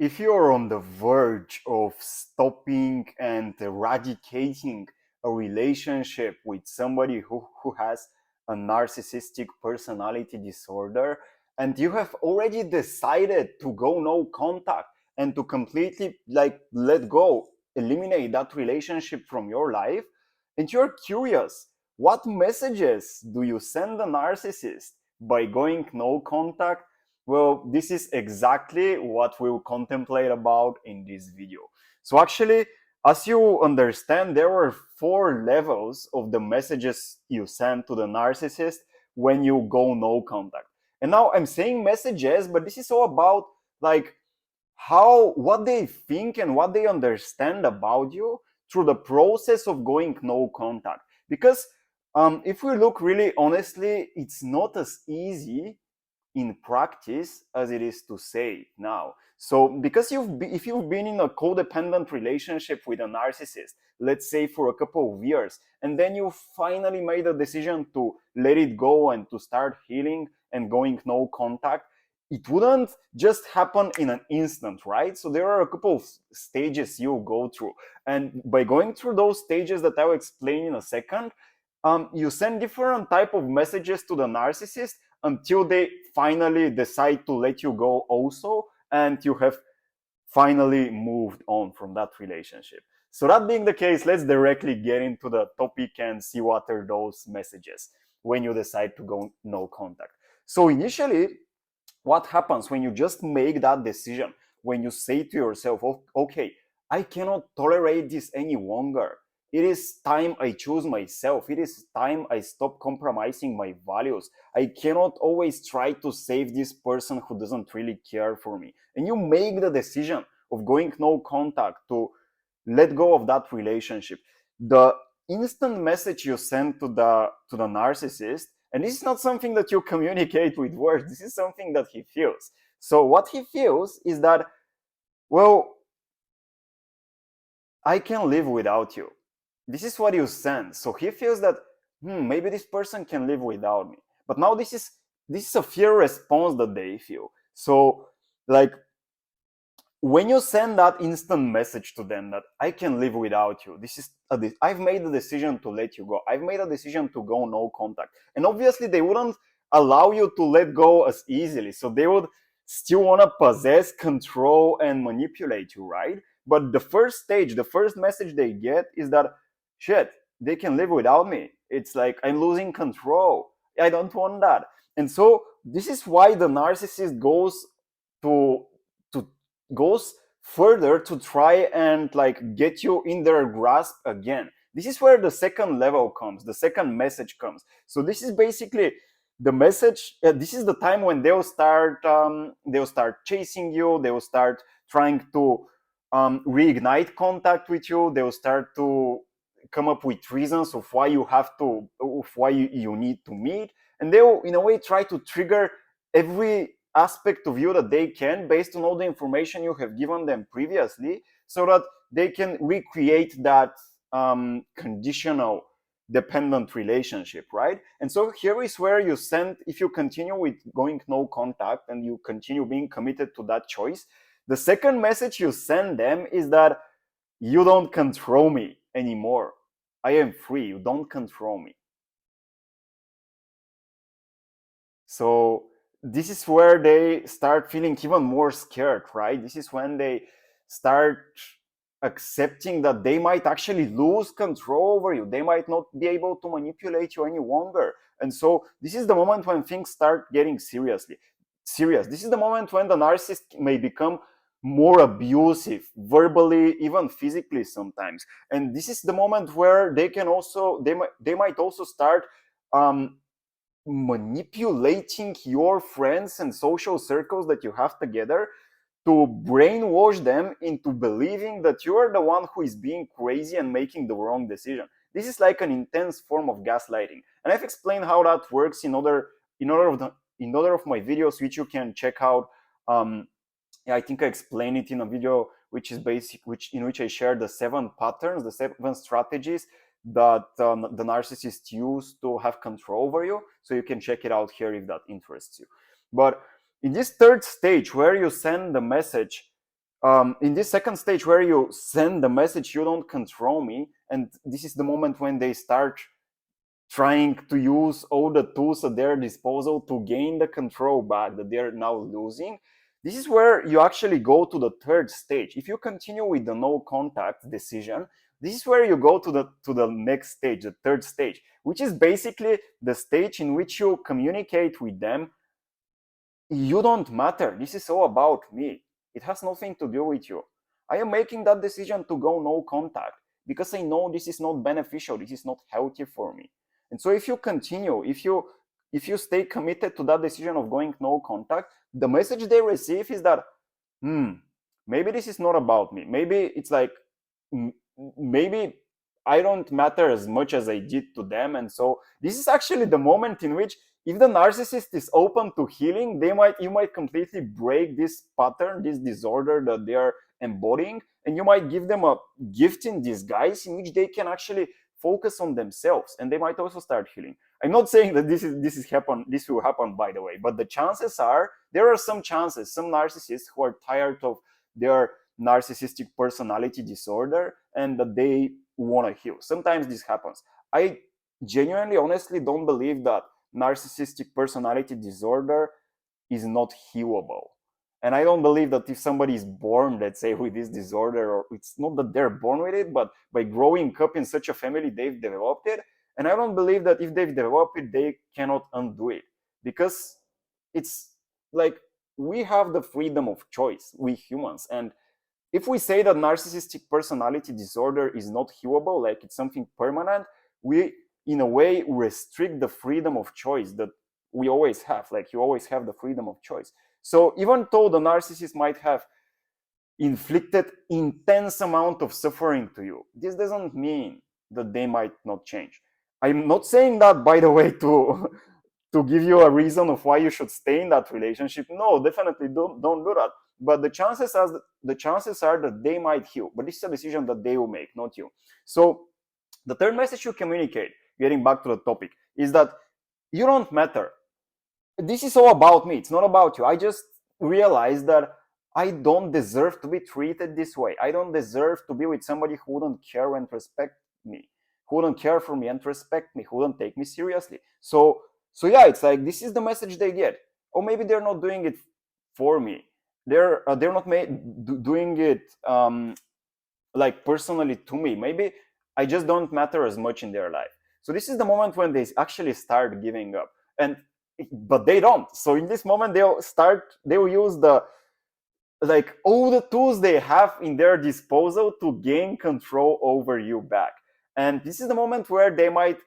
if you're on the verge of stopping and eradicating a relationship with somebody who has a narcissistic personality disorder, and you have already decided to go no contact and to completely let go, eliminate that relationship from your life, and you're curious, what messages do you send the narcissist by going no contact? Well, this is exactly what we'll contemplate about in this video. So actually, as you understand, there were 4 levels of the messages you send to the narcissist when you go no contact. And now I'm saying messages, but this is all about like what they think and what they understand about you through the process of going no contact. Because if we look really honestly, it's not as easy in practice as it is to say now. So because if you've been in a codependent relationship with a narcissist, let's say for a couple of years, and then you finally made a decision to let it go and to start healing and going no contact, it wouldn't just happen in an instant, right? So there are a couple of stages you go through, and by going through those stages that I'll explain in a second, you send different type of messages to the narcissist until they finally decide to let you go also, and you have finally moved on from that relationship. So that being the case, let's directly get into the topic and see what are those messages when you decide to go no contact. So initially, what happens when you just make that decision, when you say to yourself, okay, I cannot tolerate this any longer. It is time I choose myself. It is time I stop compromising my values. I cannot always try to save this person who doesn't really care for me. And you make the decision of going no contact to let go of that relationship. The instant message you send to the narcissist, and this is not something that you communicate with words, this is something that he feels. So what he feels is that, well, I can live without you. This is what you send. So he feels that maybe this person can live without me. But now this is a fear response that they feel. So like when you send that instant message to them that I can live without you, I've made a decision to let you go. I've made a decision to go no contact. And obviously they wouldn't allow you to let go as easily. So they would still want to possess, control, and manipulate you, right? But the first stage, the first message they get is that, shit, they can live without me. It's like I'm losing control. I don't want that. And so this is why the narcissist to goes further to try and like get you in their grasp again. This is where the second level comes, the second message comes. So this is basically the message. This is the time when they'll start chasing you. They will start trying to reignite contact with you. They will start to come up with reasons of why you need to meet, and they will in a way try to trigger every aspect of you that they can based on all the information you have given them previously, so that they can recreate that conditional dependent relationship, right? And so here is where you send, if you continue with going no contact and you continue being committed to that choice, the second message you send them is that you don't control me anymore. I am free. You don't control me. So this is where they start feeling even more scared, right? This is when they start accepting that they might actually lose control over you. They might not be able to manipulate you any longer. And so this is the moment when things start getting serious. This is the moment when the narcissist may become more abusive, verbally, even physically sometimes. And this is the moment where they might also start manipulating your friends and social circles that you have together to brainwash them into believing that you are the one who is being crazy and making the wrong decision. This is like an intense form of gaslighting, and I've explained how that works in other of my videos, which you can check out. I think I explained it in a video which is in which I share the 7 patterns, the 7 strategies that the narcissist use to have control over you. So you can check it out here if that interests you. But in this third stage, where you send the message, In this second stage where you send the message, you don't control me, and this is the moment when they start trying to use all the tools at their disposal to gain the control back that they're now losing. This is where you actually go to the third stage. If you continue with the no contact decision, this is where you go to the next stage, the third stage, which is basically the stage in which you communicate with them. You don't matter. This is all about me. It has nothing to do with you. I am making that decision to go no contact because I know this is not beneficial. This is not healthy for me. And so if you continue, if you stay committed to that decision of going no contact, the message they receive is that, maybe this is not about me. Maybe it's like, maybe I don't matter as much as I did to them. And so this is actually the moment in which, if the narcissist is open to healing, you might completely break this pattern, this disorder that they are embodying, and you might give them a gift in disguise in which they can actually focus on themselves, and they might also start healing. I'm not saying that this will happen, by the way, but the chances are, there are some chances, some narcissists who are tired of their narcissistic personality disorder and that they want to heal. Sometimes this happens. I genuinely, honestly don't believe that narcissistic personality disorder is not healable. And I don't believe that if somebody is born, let's say, with this disorder, or it's not that they're born with it, but by growing up in such a family, they've developed it. And I don't believe that if they've developed it, they cannot undo it. Because it's like, we have the freedom of choice, we humans. And if we say that narcissistic personality disorder is not healable, like it's something permanent, we, in a way, restrict the freedom of choice that we always have. Like, you always have the freedom of choice. So even though the narcissist might have inflicted intense amount of suffering to you, this doesn't mean that they might not change. I'm not saying that, by the way, to give you a reason of why you should stay in that relationship. No, definitely don't do that. But the chances are that they might heal. But this is a decision that they will make, not you. So the third message you communicate, getting back to the topic, is that you don't matter. This is all about me. It's not about you. I just realized that I don't deserve to be treated this way. I don't deserve to be with somebody who wouldn't care and respect me, who wouldn't care for me and respect me, who wouldn't take me seriously. So yeah, it's like, this is the message they get. Or maybe they're not doing it for me. They're not doing it like personally to me. Maybe I just don't matter as much in their life. So this is the moment when they actually start giving up. But they don't. So in this moment, they'll use all the tools they have in their disposal to gain control over you back. And this is the moment where they might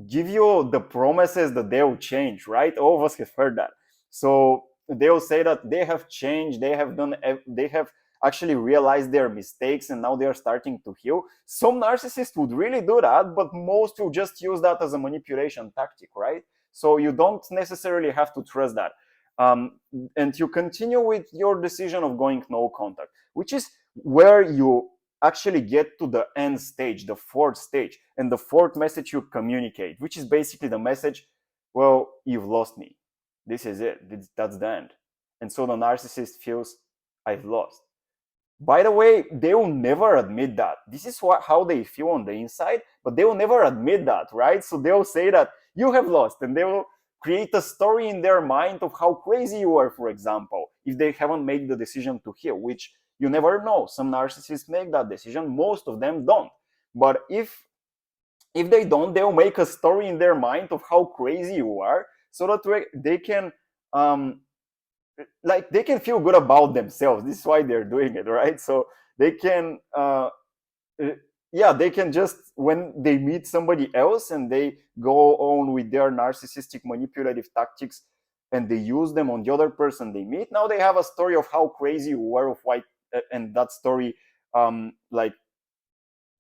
give you the promises that they'll change, right? All of us have heard that. So they'll say that they have changed, they have actually realized their mistakes, and now they are starting to heal. Some narcissists would really do that, but most will just use that as a manipulation tactic, right? So you don't necessarily have to trust that. And you continue with your decision of going no contact, which is where you actually get to the end stage, the fourth stage, and the fourth message you communicate, which is basically the message, well, you've lost me. This is it. That's the end. And so the narcissist feels, I've lost. By the way, they will never admit that. This is how they feel on the inside, but they will never admit that, right? So they'll say that you have lost, and they will create a story in their mind of how crazy you are, for example, if they haven't made the decision to heal, which you never know. Some narcissists make that decision. Most of them don't. But if they don't, they'll make a story in their mind of how crazy you are, so that they can they can feel good about themselves. This is why they're doing it, right? So they can they can just, when they meet somebody else and they go on with their narcissistic manipulative tactics and they use them on the other person they meet, now they have a story of how crazy you were, of why, and that story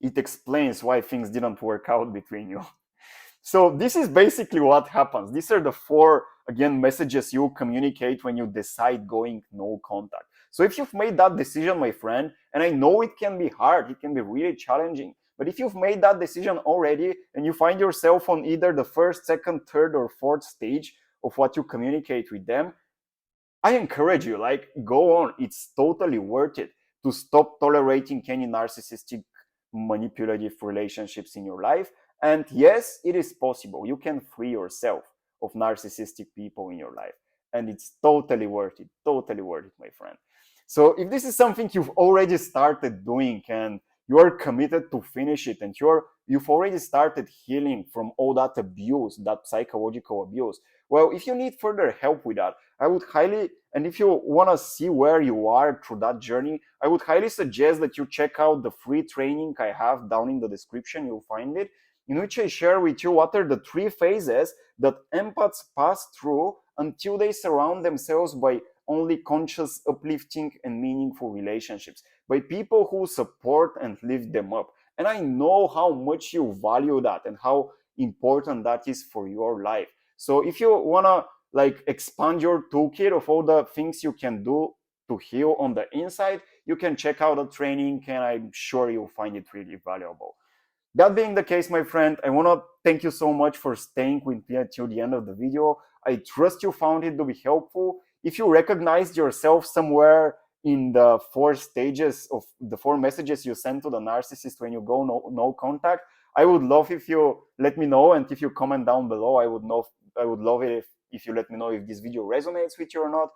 it explains why things didn't work out between you. So this is basically what happens. These are the four, again, messages you communicate when you decide going no contact. So if you've made that decision, my friend, and I know it can be hard, it can be really challenging, but if you've made that decision already and you find yourself on either the first, second, third, or fourth stage of what you communicate with them, I encourage you, like, go on. It's totally worth it to stop tolerating any narcissistic, manipulative relationships in your life. And yes, it is possible. You can free yourself of narcissistic people in your life. And it's totally worth it, my friend. So if this is something you've already started doing and you are committed to finish it, and you've already started healing from all that abuse, that psychological abuse, well, if you need further help with that, I would highly, and if you want to see where you are through that journey, I would highly suggest that you check out the free training I have down in the description. You'll find it, in which I share with you what are the 3 phases that empaths pass through until they surround themselves by only conscious, uplifting, and meaningful relationships, by people who support and lift them up. And I know how much you value that and how important that is for your life. So if you want to like expand your toolkit of all the things you can do to heal on the inside, you can check out the training, and I'm sure you'll find it really valuable. That being the case, my friend, I want to thank you so much for staying with me until the end of the video. I trust you found it to be helpful. If you recognized yourself somewhere in the 4 stages of the 4 messages you send to the narcissist when you go no contact, I would love if you let me know, and if you comment down below, I would love it if you let me know if this video resonates with you or not.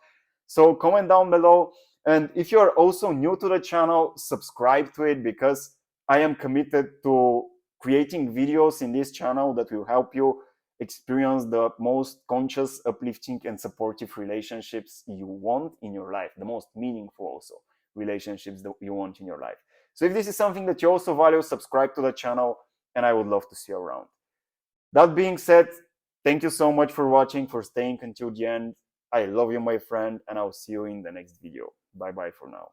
So comment down below, and if you are also new to the channel, subscribe to it, because I am committed to creating videos in this channel that will help you experience the most conscious, uplifting, and supportive relationships you want in your life, the most meaningful also relationships that you want in your life. So if this is something that you also value, subscribe to the channel, and I would love to see you around. That being said, thank you so much for watching, for staying until the end. I love you, my friend, and I'll see you in the next video. Bye bye for now.